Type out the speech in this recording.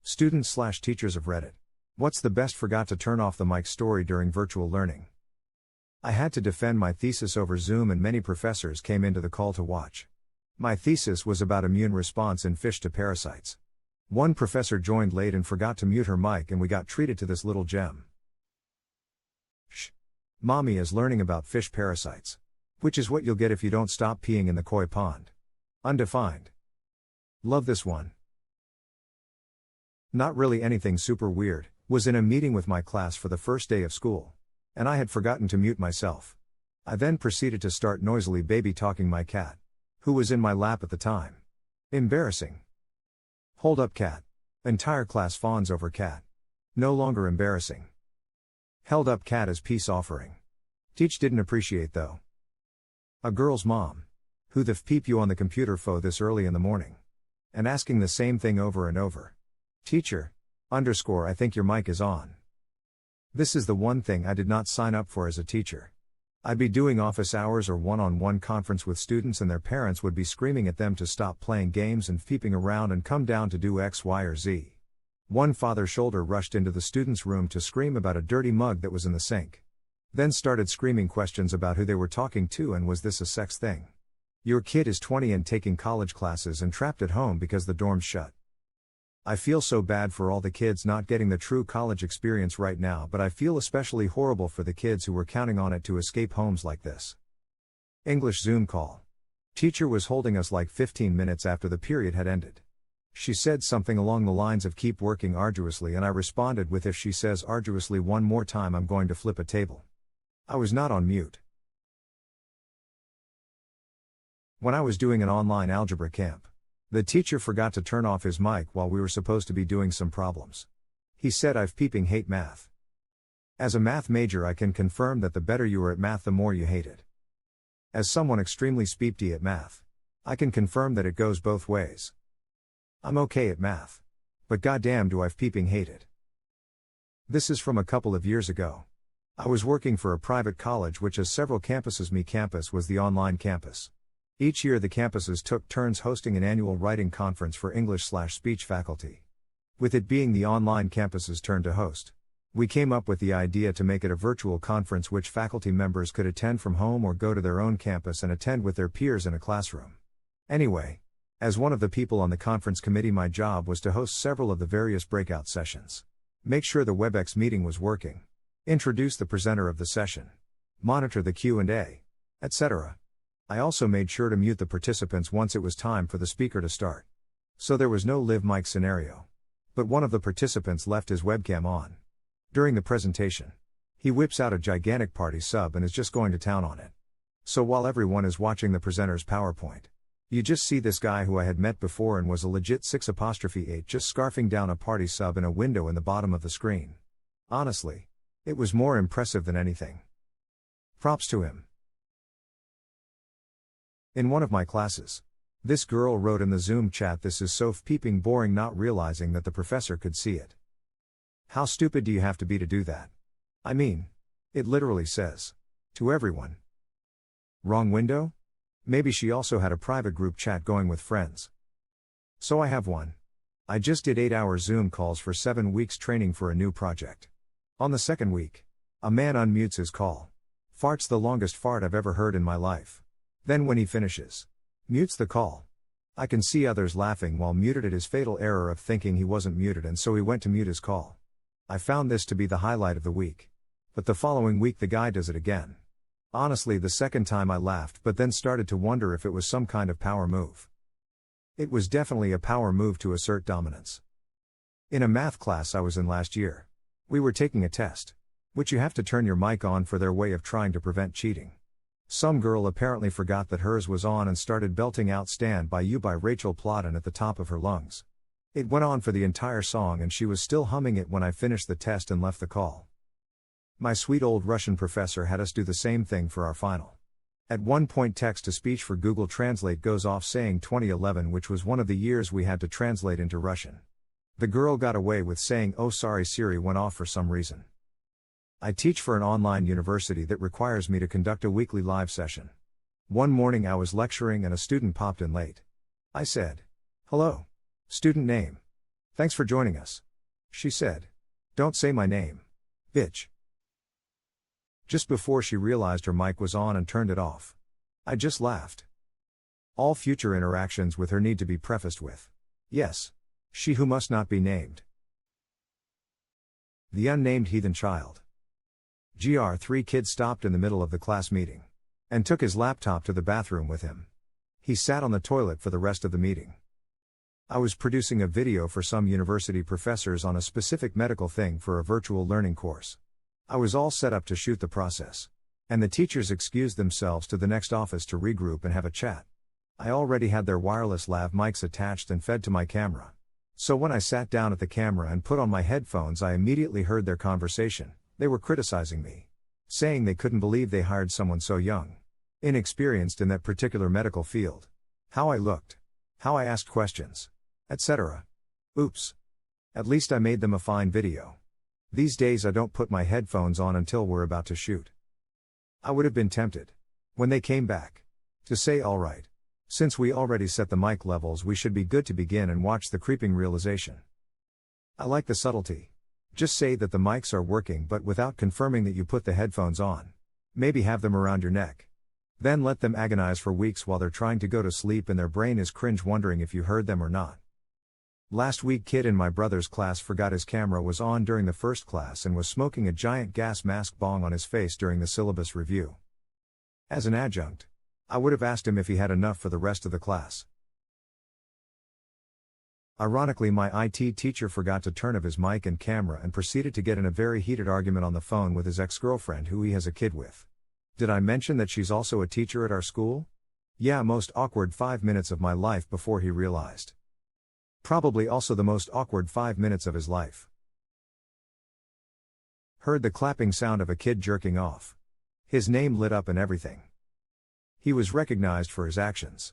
Students/teachers of Reddit. What's the best forgot to turn off the mic story during virtual learning? I had to defend my thesis over Zoom and many professors came into the call to watch. My thesis was about immune response in fish to parasites. One professor joined late and forgot to mute her mic and we got treated to this little gem. Shh. Mommy is learning about fish parasites. Which is what you'll get if you don't stop peeing in the koi pond. Undefined. Love this one. Not really anything super weird, was in a meeting with my class for the first day of school. And I had forgotten to mute myself. I then proceeded to start noisily baby talking my cat. Who was in my lap at the time. Embarrassing. Hold up cat. Entire class fawns over cat. No longer embarrassing. Held up cat as peace offering. Teach didn't appreciate though. A girl's mom. Who the peep you on the computer fo this early in the morning? And asking the same thing over and over. Teacher. I think your mic is on. This is the one thing I did not sign up for as a teacher. I'd be doing office hours or one-on-one conference with students and their parents would be screaming at them to stop playing games and peeping around and come down to do X, Y, or Z. One father shoulder rushed into the student's room to scream about a dirty mug that was in the sink. Then started screaming questions about who they were talking to and was this a sex thing. Your kid is 20 and taking college classes and trapped at home because the dorm's shut. I feel so bad for all the kids not getting the true college experience right now, but I feel especially horrible for the kids who were counting on it to escape homes like this. English Zoom call. Teacher was holding us like 15 minutes after the period had ended. She said something along the lines of keep working arduously and I responded with if she says arduously one more time I'm going to flip a table. I was not on mute. When I was doing an online algebra camp, the teacher forgot to turn off his mic while we were supposed to be doing some problems. He said I've peeping hate math. As a math major I can confirm that the better you are at math the more you hate it. As someone extremely speepty at math, I can confirm that it goes both ways. I'm okay at math. But goddamn do I've peeping hate it. This is from a couple of years ago. I was working for a private college which has several campuses. My campus was the online campus. Each year the campuses took turns hosting an annual writing conference for English/speech faculty. With it being the online campus's turn to host, we came up with the idea to make it a virtual conference which faculty members could attend from home or go to their own campus and attend with their peers in a classroom. Anyway, as one of the people on the conference committee my job was to host several of the various breakout sessions. Make sure the WebEx meeting was working. Introduce the presenter of the session. Monitor the Q&A, etc. I also made sure to mute the participants once it was time for the speaker to start. So there was no live mic scenario. But one of the participants left his webcam on. During the presentation, he whips out a gigantic party sub and is just going to town on it. So while everyone is watching the presenter's PowerPoint, you just see this guy who I had met before and was a legit 6'8" just scarfing down a party sub in a window in the bottom of the screen. Honestly, it was more impressive than anything. Props to him. In one of my classes, this girl wrote in the Zoom chat, "This is so peeping boring," not realizing that the professor could see it. How stupid do you have to be to do that? I mean, it literally says, to everyone. Wrong window? Maybe she also had a private group chat going with friends. So I have one. I just did 8-hour Zoom calls for 7 weeks training for a new project. On the second week, a man unmutes his call. Farts the longest fart I've ever heard in my life. Then when he finishes, mutes the call. I can see others laughing while muted at his fatal error of thinking he wasn't muted and so he went to mute his call. I found this to be the highlight of the week. But the following week the guy does it again. Honestly, the second time I laughed but then started to wonder if it was some kind of power move. It was definitely a power move to assert dominance. In a math class I was in last year, we were taking a test, which you have to turn your mic on for their way of trying to prevent cheating. Some girl apparently forgot that hers was on and started belting out "Stand By You" by Rachel Plottin at the top of her lungs. It went on for the entire song and she was still humming it when I finished the test and left the call. My sweet old Russian professor had us do the same thing for our final. At one point text-to-speech for Google Translate goes off saying 2011, which was one of the years we had to translate into Russian. The girl got away with saying "oh sorry Siri" went off for some reason. I teach for an online university that requires me to conduct a weekly live session. One morning I was lecturing and a student popped in late. I said, "Hello. Student name." Thanks for joining us. She said. Don't say my name. Bitch. Just before she realized her mic was on and turned it off. I just laughed. All future interactions with her need to be prefaced with, yes. She who must not be named. The unnamed heathen child. Three kids stopped in the middle of the class meeting. And took his laptop to the bathroom with him. He sat on the toilet for the rest of the meeting. I was producing a video for some university professors on a specific medical thing for a virtual learning course. I was all set up to shoot the process. And the teachers excused themselves to the next office to regroup and have a chat. I already had their wireless lav mics attached and fed to my camera. So when I sat down at the camera and put on my headphones, I immediately heard their conversation. They were criticizing me. Saying they couldn't believe they hired someone so young. Inexperienced in that particular medical field. How I looked. How I asked questions. Etc. Oops. At least I made them a fine video. These days I don't put my headphones on until we're about to shoot. I would have been tempted. When they came back. To say alright. Since we already set the mic levels, we should be good to begin and watch the creeping realization. I like the subtlety. Just say that the mics are working but without confirming that you put the headphones on. Maybe have them around your neck. Then let them agonize for weeks while they're trying to go to sleep and their brain is cringe wondering if you heard them or not. Last week, kid in my brother's class forgot his camera was on during the first class and was smoking a giant gas mask bong on his face during the syllabus review. As an adjunct, I would have asked him if he had enough for the rest of the class. Ironically, my IT teacher forgot to turn off his mic and camera and proceeded to get in a very heated argument on the phone with his ex-girlfriend who he has a kid with. Did I mention that she's also a teacher at our school? Yeah, most awkward 5 minutes of my life before he realized. Probably also the most awkward 5 minutes of his life. Heard the clapping sound of a kid jerking off. His name lit up and everything. He was recognized for his actions.